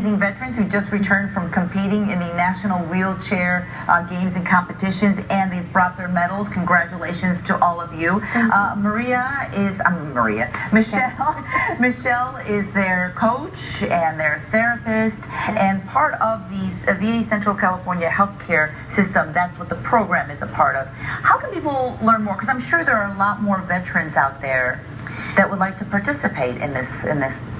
Veterans who just returned from competing in the National Wheelchair Games and Competitions, and they've brought their medals. Congratulations to all of you. Michelle is their coach and their therapist and part of the VA Central California healthcare system. That's what the program is a part of. How can people learn more? Because I'm sure there are a lot more veterans out there that would like to participate in this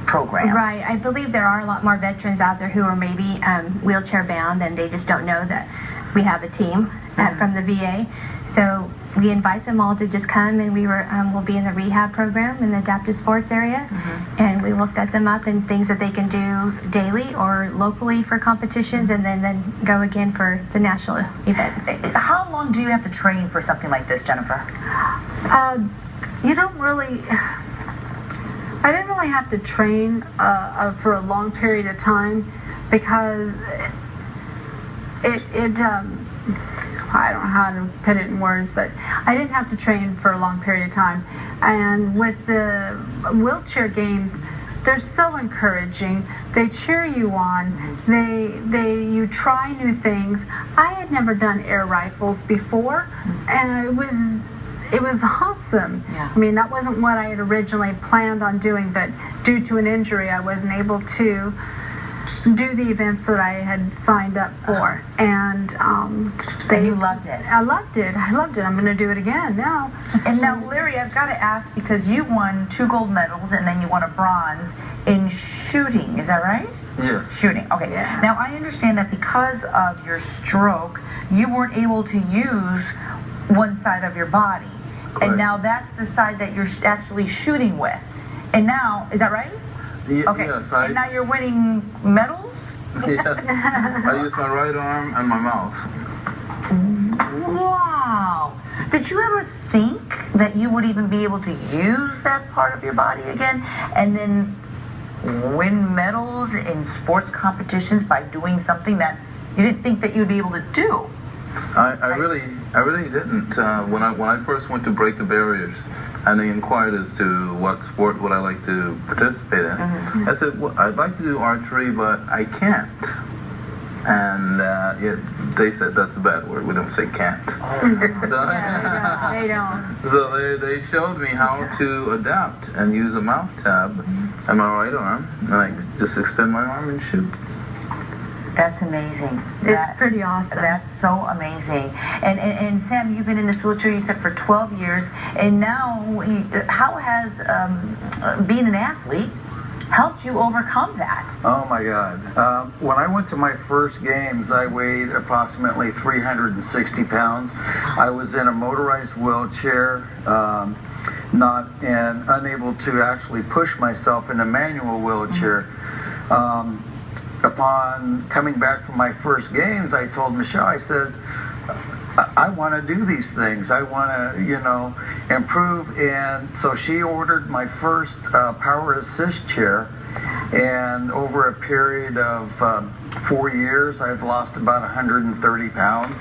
program. Right. I believe there are a lot more veterans out there who are maybe wheelchair bound, and they just don't know that we have a team from the VA. So we invite them all to just come, and we'll be in the rehab program in the adaptive sports area, and we will set them up in things that they can do daily or locally for competitions, and then go again for the national events. How long do you have to train for something like this, Jennifer? You don't really. I didn't really have to train for a long period of time because I don't know how to put it in words, but I didn't have to train for a long period of time. And with the wheelchair games, they're so encouraging. They cheer you on. You try new things. I had never done air rifles before, and it was awesome. Yeah. I mean, that wasn't what I had originally planned on doing, but due to an injury, I wasn't able to do the events that I had signed up for. And you loved it. I loved it. I'm going to do it again now. And now, Larry, I've got to ask, because you won 2 gold medals and then you won a bronze in shooting. Is that right? Yes. Shooting. Okay. Yeah. Now, I understand that because of your stroke, you weren't able to use one side of your body. Correct. And now that's the side that you're actually shooting with. And now, is that right? Okay. Yes. And now you're winning medals? Yes. I use my right arm and my mouth. Wow. Did you ever think that you would even be able to use that part of your body again and then win medals in sports competitions by doing something that you didn't think that you'd be able to do? I really didn't. When I first went to break the barriers, and they inquired as to what sport would I like to participate in, I said, well, I'd like to do archery, but I can't. And they said that's a bad word. We don't say can't. They don't. So they showed me how to adapt and use a mouth tab and my right arm, and I just extend my arm and shoot. That's amazing. It's pretty awesome. That's so amazing. And Sam, you've been in this wheelchair, you said, for 12 years, and now how has being an athlete helped you overcome that? Oh my God. When I went to my first games, I weighed approximately 360 pounds. I was in a motorized wheelchair, unable to actually push myself in a manual wheelchair. Upon coming back from my first games, I told Michelle, I said, I want to do these things. I want to, improve. And so she ordered my first power assist chair. And over a period of 4 years, I've lost about 130 pounds.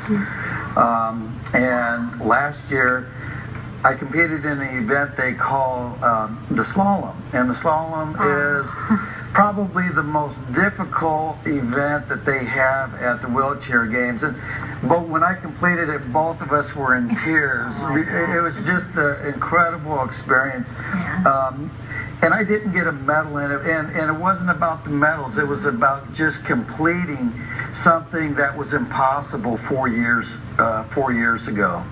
And last year, I competed in an event they call the slalom. And the slalom is probably the most difficult event that they have at the wheelchair games. But when I completed it, both of us were in tears. It was just an incredible experience. And I didn't get a medal in it, and it wasn't about the medals. It was about just completing something that was impossible 4 years ago.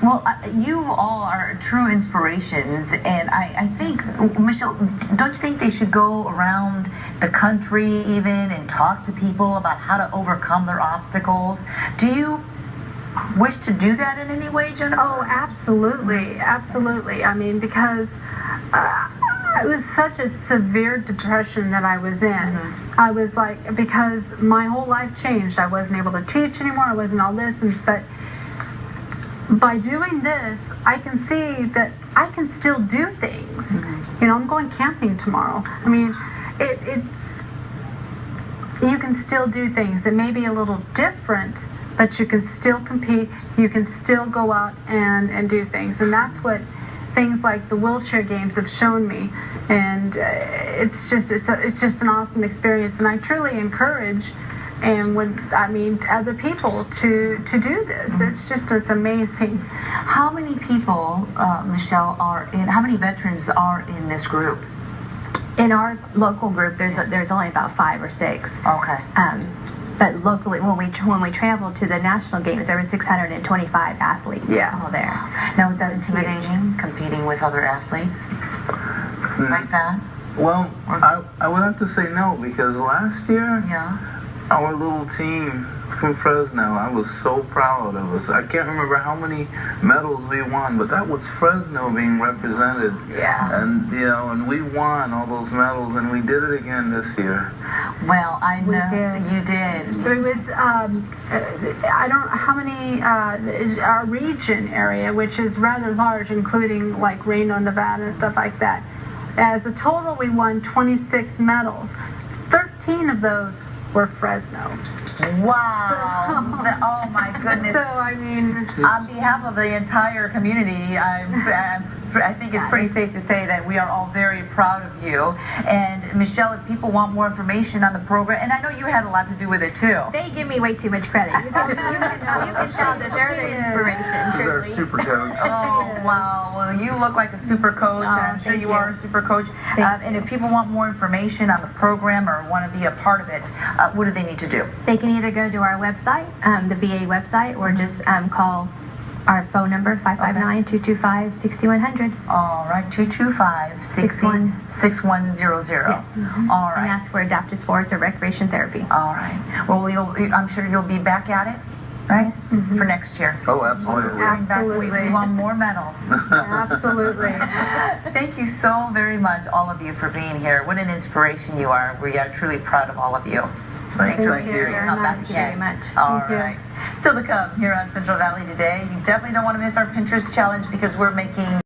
Well, you all are true inspirations, and I think, Michelle, don't you think they should go around the country even and talk to people about how to overcome their obstacles? Do you wish to do that in any way, Jennifer? Oh, absolutely, absolutely. I mean, because it was such a severe depression that I was in. I was like, because my whole life changed. I wasn't able to teach anymore. I wasn't all this, but by doing this, I can see that I can still do things. I'm going camping tomorrow. I mean, you can still do things. It may be a little different, but you can still compete. You can still go out and do things. And that's what things like the wheelchair games have shown me, and it's just an awesome experience, and I truly encourage and other people to do this. It's amazing. How many people, Michelle, how many veterans are in this group? In our local group, there's only about 5 or 6. Okay. But locally, when we traveled to the national games, there were 625 athletes all there. Now, is that intimidating, competing with other athletes like that? Well, I would have to say no, because last year, our little team from Fresno, I was so proud of us. I can't remember how many medals we won, but that was Fresno being represented. Yeah. And, and we won all those medals, and we did it again this year. Well, I know you did. There was, I don't know how many, our region area, which is rather large, including like Reno, Nevada, and stuff like that. As a total, we won 26 medals. 13 of those were Fresno. Wow. Oh my goodness. So, I mean, on behalf of the entire community, I think it's pretty safe to say that we are all very proud of you. And Michelle, if people want more information on the program, and I know you had a lot to do with it too. They give me way too much credit. You can tell that they're the inspiration, They're truly. a super coach. Oh, wow. Well, you look like a super coach, and I'm sure you are a super coach. And if people want more information on the program or want to be a part of it, what do they need to do? They can either go to our website, the VA website, or just call our phone number, 559-225-6100. All right, 225-6100. Yes. All right. And ask for adaptive sports or recreation therapy. All right. Well, I'm sure you'll be back at it, right? For next year. Oh, absolutely. Bring back, we want more medals. absolutely. Thank you so very much, all of you, for being here. What an inspiration you are. We are truly proud of all of you. Thanks for Thank you being come back very much. All Thank you. right. Still to come here on Central Valley Today. You definitely don't want to miss our Pinterest challenge because we're making